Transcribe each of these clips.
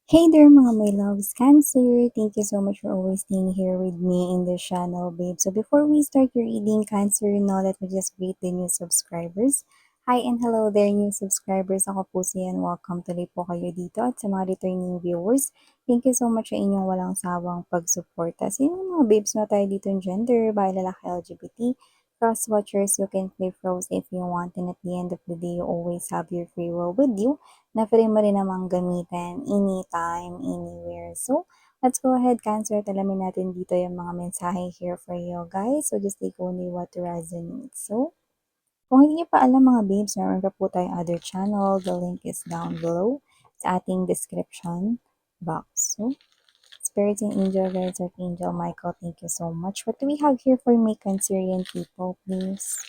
Hey there mga my loves, Cancer! Thank you so much for always staying here with me in this channel, babe. So before we start your reading, Cancer, now let me just greet the new subscribers. Hi and hello there new subscribers. Ako po si Ian. Welcome tuloy po kayo dito. At sa mga returning viewers, thank you so much sa inyong walang sawang pagsuporta. Sa inyong mga babes na tayo dito in gender, by lalaki LGBT, cross watchers, you can play froze if you want, and at the end of the day, you always have your free will with you na free mo rin namang gamitin anytime, anywhere. So, let's go ahead, Cancer, at alamin natin dito yung mga mensahe here for you guys. So, just take only what resonates. So, kung hindi niyo pa alam mga babes, meron pa po tayong other channel. The link is down below sa ating description box. So, Spirits and Angel Guides, Archangel Michael, thank you so much. What do we have here for my Cancerian people, please?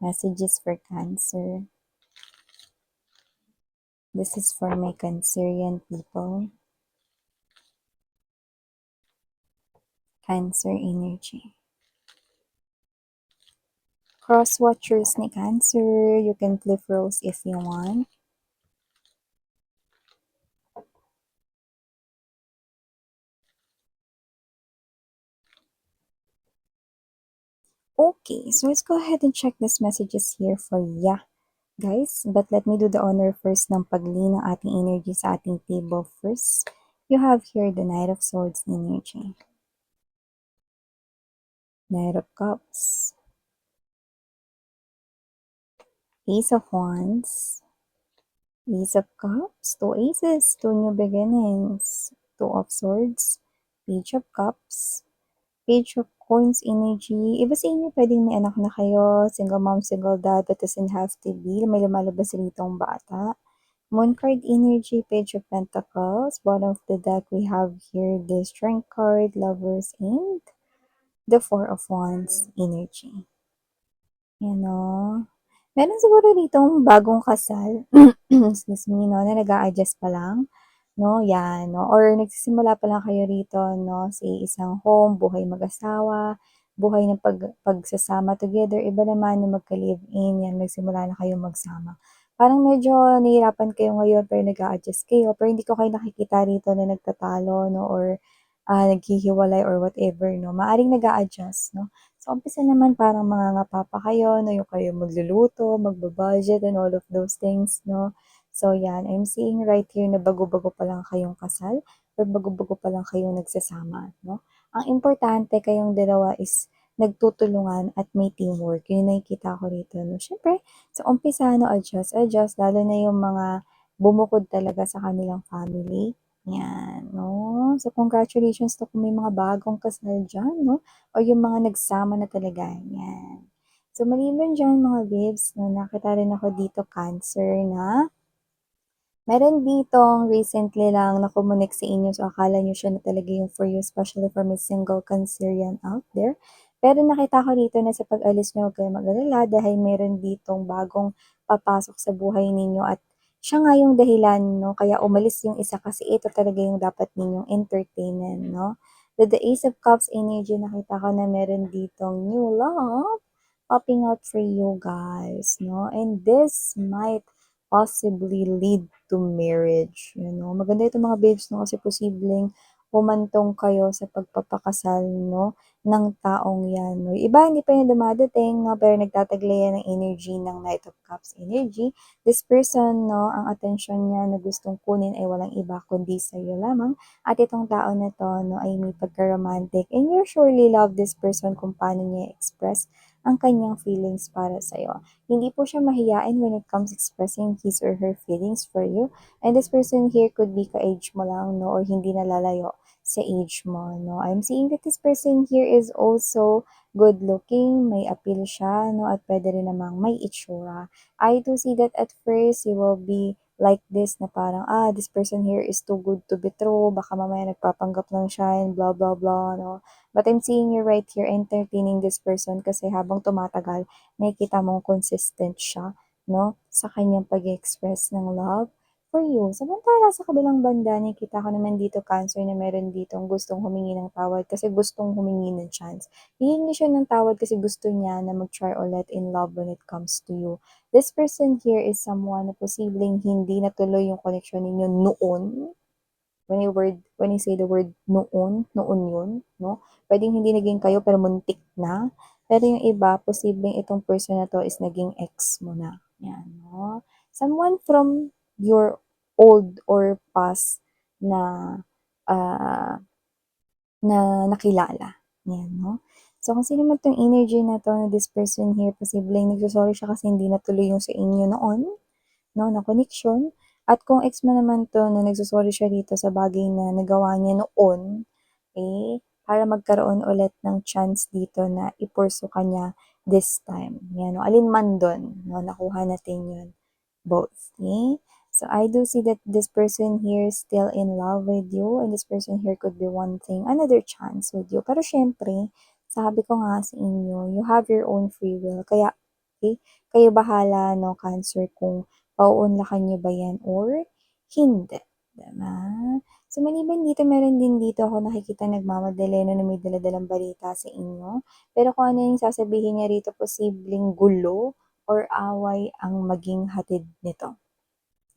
Messages for Cancer. This is for my Cancerian people. Cancer energy. Cross watchers ni Cancer, you can flip roles if you want. Okay, so let's go ahead and check these messages here for ya, guys. But let me do the honor first ng pag-lean ng ating energy sa ating table first. You have here the Knight of Swords energy. Knight of Cups. Ace of Wands. Ace of Cups. Two aces. Two new beginnings. Two of Swords. Page of Cups. Page of Coins energy. Iba sa inyo, pwedeng may anak na kayo, single mom, single dad, but doesn't have to be. May lumalabas ritong bata. Moon card energy, Page of Pentacles. Bottom of the deck, we have here the Strength card, Lovers, and the Four of Wands energy. Yan o. Meron siguro ditong bagong kasal, excuse me, no, na nag-a-adjust pa lang, no, yan, no, or nagsisimula pa lang kayo rito, no, sa isang home, buhay mag-asawa, buhay ng pagsasama together, iba naman na magka-live-in, yan, nagsimula na kayo magsama. Parang medyo nahihirapan kayo ngayon, pero nag-a-adjust kayo, pero hindi ko kayo nakikita rito na nagtatalo, no, or naghihiwalay or whatever, no, maaring nag-a-adjust, no. So, umpisa naman parang mangangapa pa kayo, no, yung kayo magluluto, magba-budget and all of those things, no. So, yan, I'm seeing right here na bago-bago pa lang kayong kasal or bago-bago pa lang kayong nagsasama, no. Ang importante kayong dalawa is nagtutulungan at may teamwork. Yun yung nakikita ko rito, no. Syempre, sa umpisa, no, adjust, lalo na yung mga bumukod talaga sa kanilang family. Yan, no. So, congratulations to kung may mga bagong kasal dyan, no, o yung mga nagsama na talaga, yan. So, maliban dyan mga babes, no, nakita rin ako dito Cancer na meron ditong recently lang na-connect sa inyo, so akala nyo siya na talaga yung for you, especially for my single Cancerian out there. Pero nakita ko dito na sa pag-alis nyo, huwag kayo mag-alala dahil meron ditong bagong papasok sa buhay ninyo at siya nga yung dahilan, no? Kaya umalis yung isa kasi ito talaga yung dapat ninyong entertainin, no? The Ace of Cups energy, nakita ko na meron ditong new love popping out for you guys, no? And this might possibly lead to marriage, you know. Maganda itong mga babes, no, kasi posibleng humantong kayo sa pagpapakasal, no, ng taong yan, no. Iba, hindi pa yan dumadating, no, pero nagtataglayan ng energy ng Knight of Cups energy. This person, no, ang atensyon niya na gustong kunin ay walang iba kundi sa iyo lamang. At itong tao na to, no, ay may pagka-romantic and you surely love this person kung paano niya express ang kanyang feelings para sa'yo. Hindi po siya mahiyain when it comes expressing his or her feelings for you. And this person here could be ka-age mo lang, no, or hindi nalalayo sa age mo, no. I'm seeing that this person here is also good looking, may appeal siya, no, at pwede rin namang may itsura. I do see that at first you will be like this na parang, this person here is too good to be true, baka mamaya nagpapanggap lang siya and blah blah blah, no. But I'm seeing you right here entertaining this person kasi habang tumatagal, nakikita mong consistent siya, no, sa kanyang pag-express ng love for you. Samantala sa kabilang banda, nakikita ko naman dito Cancer na meron ditong gustong humingi ng tawad kasi gustong humingi ng chance. Hihingi siya ng tawad kasi gusto niya na mag-try ulit in love when it comes to you. This person here is someone na posibleng hindi natuloy yung connection ninyo noon, When you say the word noon, noon yun, no? Pwedeng hindi naging kayo pero muntik na. Pero yung iba, posibleng itong person na 'to is naging ex mo na, 'yan, 'no. Someone from your old or past na, ah, na nakilala, 'yan, 'no. So, kung sino man 'tong energy na 'to na this person here, posibleng nagso-sorry siya kasi hindi natuloy yung sa inyo noon, 'no, na connection. At kung ex mo naman 'to na nagso-sorry siya dito sa bagay na nagawa niya noon, eh, para magkaroon ulit ng chance dito na i-pursue ka niya this time, 'yan, 'no. Alin man dun, 'no, nakuha natin yun, both, okay? So, I do see that this person here is still in love with you and this person here could be wanting another chance with you. Pero syempre, sabi ko nga sa inyo, you have your own free will. Kaya, okay, kayo bahala, no, Cancer, kung pauunlakan niyo ba yan or hindi. Diba? So, maliban dito, meron din dito ako nakikita nagmamadali na may daladalang balita sa inyo. Pero kung ano yung sasabihin niya rito, posibleng gulo or away ang maging hatid nito.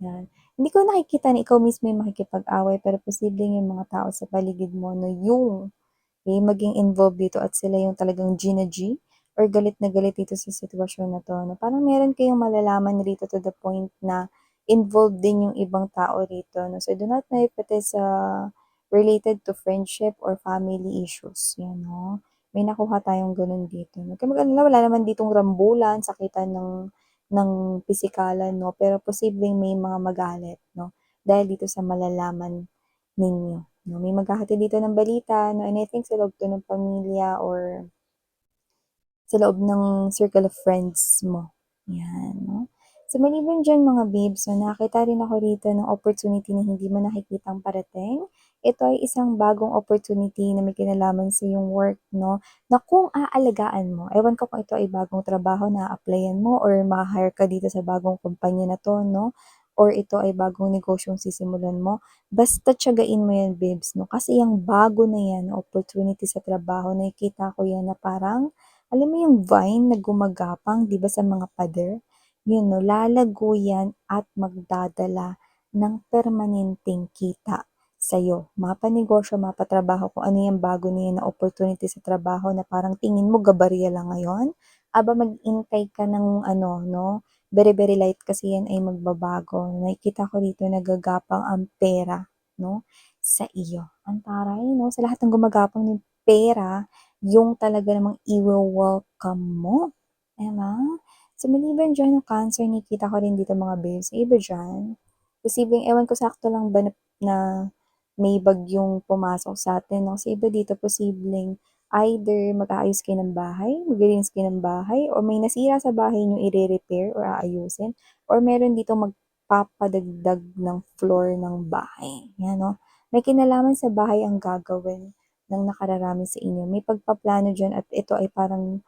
Yan. Hindi ko nakikita na ikaw mismo yung makikipag-away, pero posibleng yung mga tao sa paligid mo no yung maging involved dito at sila yung talagang G na G or galit na galit dito sa sitwasyon na 'to 'no. Parang meron kayong malalaman rito to the point na involved din yung ibang tao rito 'no. So, I do not know if it is, related to friendship or family issues, 'yan 'no. May nakuha tayong gano'n dito. Huwag kang mag-alala, wala naman ditong rambulan, sakitan ng pisikalan 'no, pero posibleng may mga magalit 'no, dahil dito sa malalaman ninyo. No, may maghahatid dito ng balita 'no, and I think sa loob 'to ng pamilya or sa loob ng circle of friends mo, 'yan 'no. So, maliban diyan mga babes 'no, nakakita rin ako rito ng opportunity na hindi mo nakikitang parating. Ito ay isang bagong opportunity na may kinalaman sa iyong work 'no, na kung aalagaan mo, ewan ko kung ito ay bagong trabaho na a-applyan mo or maha-hire ka dito sa bagong kumpanya na 'to 'no, or ito ay bagong negosyong sisimulan mo. Basta tiyagain mo 'yan babes 'no, kasi yang bago na 'yan na opportunity sa trabaho nakikita ko 'yan na parang alam mo yung vine na gumagapang 'di ba sa mga pader? Yun 'no, lalago yan at magdadala ng permanenteng kita sa'yo. Mapanegosyo, mapatrabaho, kung ano yang bago na yan na opportunity sa trabaho na parang tingin mo gabarya lang ngayon, aba mag-hintay ka ng ano 'no, very, very light kasi yan ay magbabago. Nakikita ko dito nagagapang ang pera 'no, sa iyo. Ang taray 'no, sa lahat ng gumagapang ng pera, yung talaga namang iwe-welcome mo, 'di ba? So, maliban diyan yung Cancer, nakikita ko rin dito mga babes, sa iba diyan, posibleng ewan ko sakto lang ba na may bagyong pumasok sa atin 'no, sa iba dito posibleng either mag-aayos kayo ng bahay, maglilinis kayo ng bahay, or may nasira sa bahay niyo ire-repair or aayusin, or meron ditong magpapadagdag ng floor ng bahay, 'yan 'no. May kinalaman sa bahay ang gagawin ng nakararami sa inyo. May pagpaplano diyan at ito ay parang,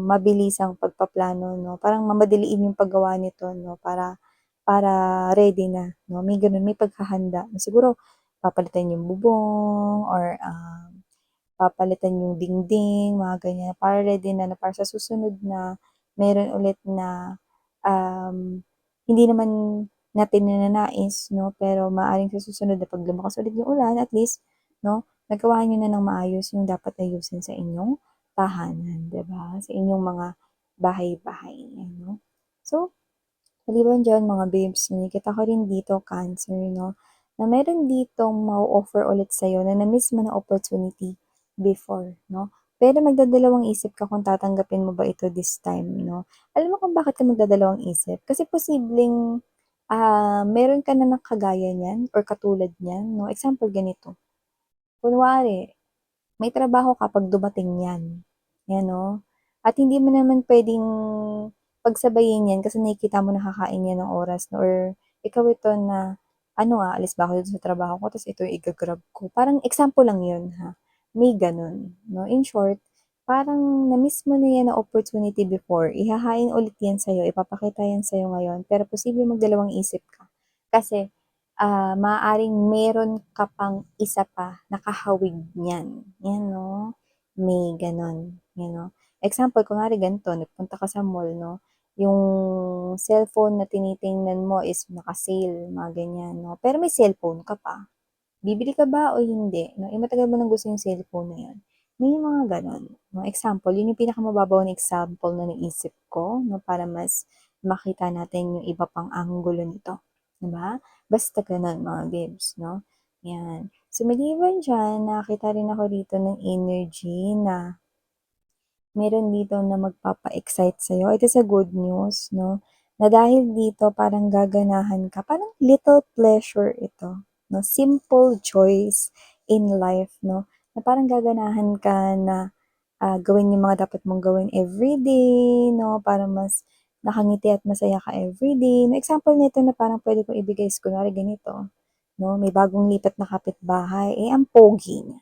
mabilisang pagpaplano 'no, parang mamadaliin yung paggawa nito 'no, para para ready na 'no, may gano'n, may paghahanda. Siguro papalitan yung bubong or, papalitan yung dingding, mga ganyan, para ready na na para sa susunod na meron ulit na, hindi naman natin ninanais 'no, pero maaaring sa susunod na 'pag lumakas ulit yung ulan at least 'no, nagawa niyo na ng maayos yung dapat ayusin sa inyong tahanan, 'di ba? Sa inyong mga bahay-bahay, ano. So, maliban diyan mga babes, nakikita ko rin dito Cancer 'no, na meron ditong ma-o-offer ulit sa'yo na na-miss mo na opportunity before 'no. Pero magdadalawang isip ka kung tatanggapin mo ba ito this time 'no. Alam mo kung bakit ka magdadalawang isip? Kasi posibleng, meron ka na ng kagaya niyan or katulad niyan 'no. Example ganito, kunwari may trabaho ka 'pag dumating 'yan, 'yan 'no. At hindi mo naman puwedeng pagsabayin 'yan kasi nakikita mo nakakain 'yan ng oras 'no, or ikaw ito na, ano, aalis ba ako dito sa trabaho ko ta's ito yung iga-grab ko. Parang example lang 'yun ha, may gano'n 'no. In short, parang na-miss mo na 'yan na opportunity before, ihahain ulit 'yan sa'yo, ipapakita 'yan sa'yo ngayon, pero posibleng magdalawang isip ka. Kasi maaaring meron ka pang isa pa na kahawig niyan, 'yan 'no, may gano'n, 'yan 'no. Example kunwari ganito, nagpunta ka sa mall 'no, yung cellphone na tinitingnan mo is naka-sale, mga ganyan 'no, pero may cellphone ka pa. Bibili ka ba o hindi? No, matagal mo nang gusto yung cellphone na yun. May mga gano'n. No, example, yun yung pinakamababaw na example na naisip ko, no, para mas makita natin yung iba pang anggulo nito. Diba? Basta gano'n, mga babes, no? Yan. So, maliban dyan, nakita rin ako dito ng energy na meron dito na magpapa-excite sa'yo. It is a good news, no? Na dahil dito parang gaganahan ka, parang little pleasure ito, no? Simple joys in life, no? Na parang gaganahan ka na gawin yung mga dapat mong gawin everyday, no? Para mas nakangiti at masaya ka everyday. No, example nito na parang pwede kong ibigay is kunwari ganito, no? May bagong lipat na kapitbahay, eh ang pogi niya.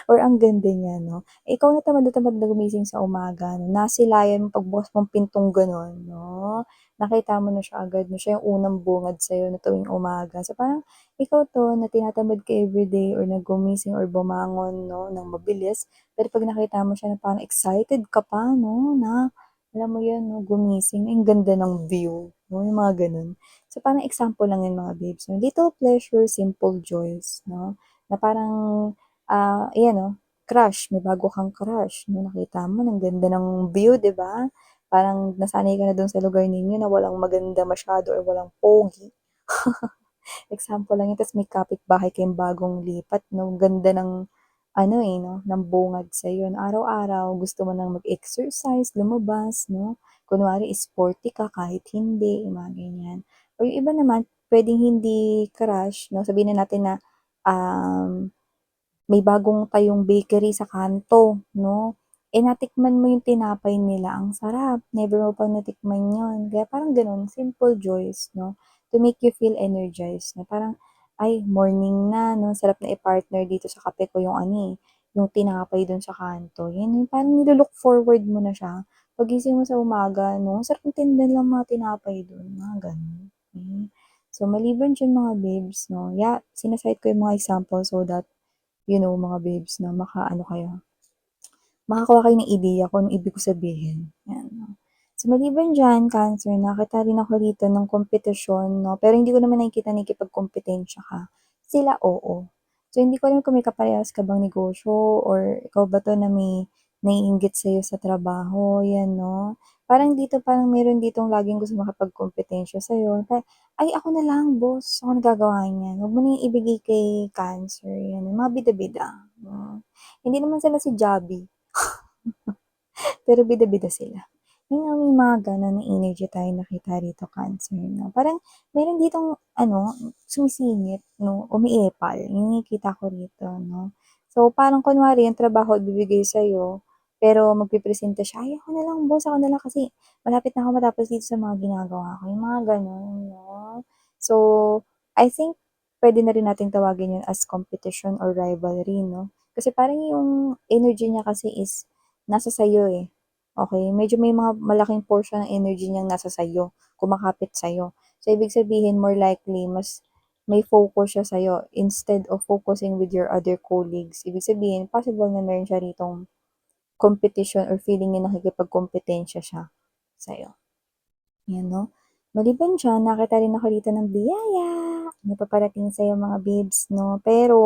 Or ang ganda niya 'no. Eh, ikaw na tamad na gumising sa umaga 'no, nasilayan mo pagbukas mong pintong gano'n 'no, nakita mo na siya agad na siya yung unang bungad sa'yo na tuwing umaga. So, parang ikaw 'to na tinatamad ka everyday or na gumising or bumangon 'no, ng mabilis, pero 'pag nakita mo siya na parang excited ka pa 'no, na alam mo 'yun 'no, gumising, ang ganda ng view 'no, yung mga gano'n. So, parang example lang 'yun mga babes 'no, little pleasure, simple joys 'no, na parang ayan 'no, crush, may bago kang crush 'no, nakita mo ang ganda ng view 'di ba? Parang nasanay ka na dun sa lugar ninyo na walang maganda masyado or walang pogi. Example lang yun, ta's may kapitbahay kayong bagong lipat 'no, ganda ng ano, eh, 'no, ng bungad sa'yo na araw-araw gusto mo ng mag-exercise, lumabas 'no, kunwari sporty ka kahit hindi, yung mga ganyan. Or yung iba naman puwedeng hindi crush 'no, sabihin na natin na, um may bagong tayong bakery sa kanto 'no, eh, natikman mo yung tinapay nila, ang sarap, never mo pang natikman yun. Kaya parang gano'n, simple joys 'no, to make you feel energized na parang, "Ay morning na 'no, sarap na i-partner dito sa kape ko yung ano, eh, yung tinapay dun sa kanto." Yan yung parang nilo-look forward mo na siya. Paggising mo sa umaga 'no, ang sarap ng tinda nilang mga tinapay dun, mga gano'n. So maliban diyan mga babes 'no, sina ko yung mga example so that mga babes na makaano kayo, makakuha kayo ng ideya kung anong ibig ko sabihin, 'yan 'no. So, maliban diyan, Cancer, nakita rin ako dito ng kompetisyon 'no, pero hindi ko naman nakikita na nakikipagkompetensya ka. Sila, oo. So, hindi ko alam kung may kaparehas ka bang negosyo or ikaw ba 'to na may naiinggit sa'yo sa trabaho, 'yan 'no. Parang dito, parang meron ditong laging gusto makipagkompetensya sa'yo, "Ay, ako na lang boss, ako na gagawa niyan, huwag mo na ibigay kay Cancer." 'Yan, yung mga bida-bida, hindi naman sila si Javi. Pero bida-bida sila. May mga gano'n na energy tayong nakita rito, Cancer 'no. Parang meron ditong ano, sumisingit 'no, umiepal, yung nakikita ko rito 'no. So, parang kunwari yung trabaho ibibigay sa'yo, pero magpepresenta siya, "Ay ako na lang boss, ako na lang kasi malapit na ako matapos dito sa mga ginagawa ko." Yung mga gano'n 'no. So, I think puwede na rin nating tawagin yun as competition or rivalry 'no. Kasi parang yung energy niya kasi is nasa sa'yo, eh. Okey, medyo may mga malaking portion ng energy niyang nasa sa'yo, kumakapit sa'yo. So, ibig sabihin more likely mas may focus siya sa'yo instead of focusing with your other colleagues. Ibig sabihin possible na meron siya ritong competition or feeling niya nakikipagkompetensya siya sa'yo, 'yan 'no. Maliban diyan, nakita rin ako dito ng biyaya na paparating sa'yo mga babes 'no, pero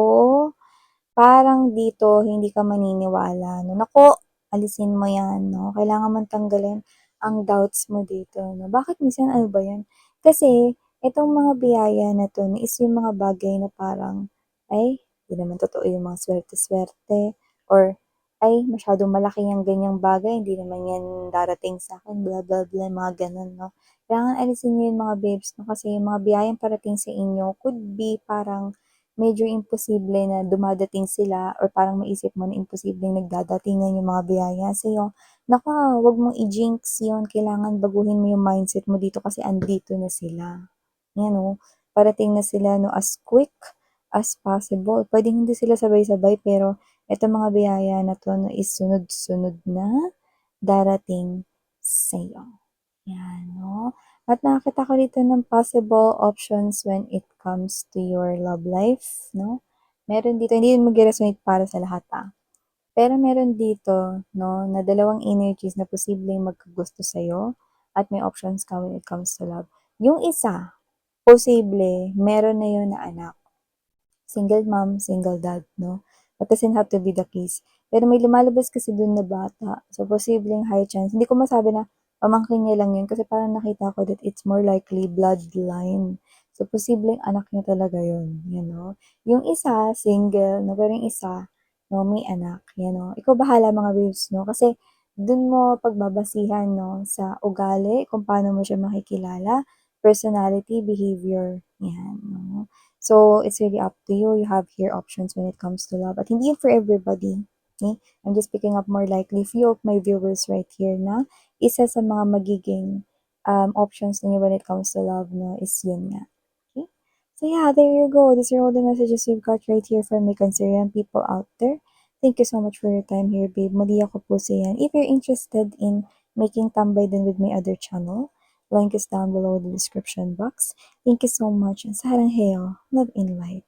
parang dito hindi ka maniniwala 'no, naku, alisin mo 'yan 'no, kailangan mong tanggalin ang doubts mo dito 'no. Bakit minsan ano ba 'yan, kasi itong mga biyaya na 'to is yung mga bagay na parang, "Ay, 'di naman totoo yung mga swerte-swerte," or, "Ay, masyadong malaki yang ganyang bagay, hindi naman 'yan darating sa'kin," blah, blah, blah, mga gano'n 'no. Kailangan alisin niyo yung mga babes 'no, kasi yung mga biyayang parating sa inyo could be parang medyo imposible na dumadating sila or parang maisip mo na imposibleng nagdadatingan yung mga biyaya sa'yo. Naku, wag mong i-jinx yun, kailangan baguhin mo yung mindset mo dito kasi andito na sila. Yan oh, parating na sila 'no, as quick as possible. Puwedeng hindi sila sabay-sabay pero itong mga biyaya na 'to 'no, is sunod-sunod na darating sa'yo. Yan 'no. At nakakita ko dito ng possible options when it comes to your love life 'no. Meron dito, hindi yun magre-resonate para sa lahat, pero meron dito 'no, na dalawang energies na posibleng magkagusto sa'yo at may options ka when it comes to love. Yung isa, posible meron na yun na anak. single mom, single dad, no? That doesn't have to be the case. Pero may lumalabas kasi dun na bata. So, posibleng high chance. Hindi ko masabi na pamangkin niya lang yun kasi parang nakita ko that it's more likely bloodline. So, posibleng anak niya talaga yun, you know? Yung isa, single, no? Pero yung isa, no, may anak, you know? Ikaw bahala mga babes, no? Kasi dun mo pagbabasihan, no, sa ugali, kung paano mo siya makikilala, personality, behavior, yan, no? So, it's really up to you. You have here options when it comes to love. At hindi yun for everybody. Okay? I'm just picking up more likely few of my viewers right here na isa sa mga magiging options ninyo when it comes to love no, is yun nga. Okay? So yeah, there you go. These are all the messages we've got right here from my Cancerian people out there. Thank you so much for your time here, babe. Mali ako po sa yan. If you're interested in making tambay din with my other channel, link is down below in the description box. Thank you so much and sarang hayo. Love in light.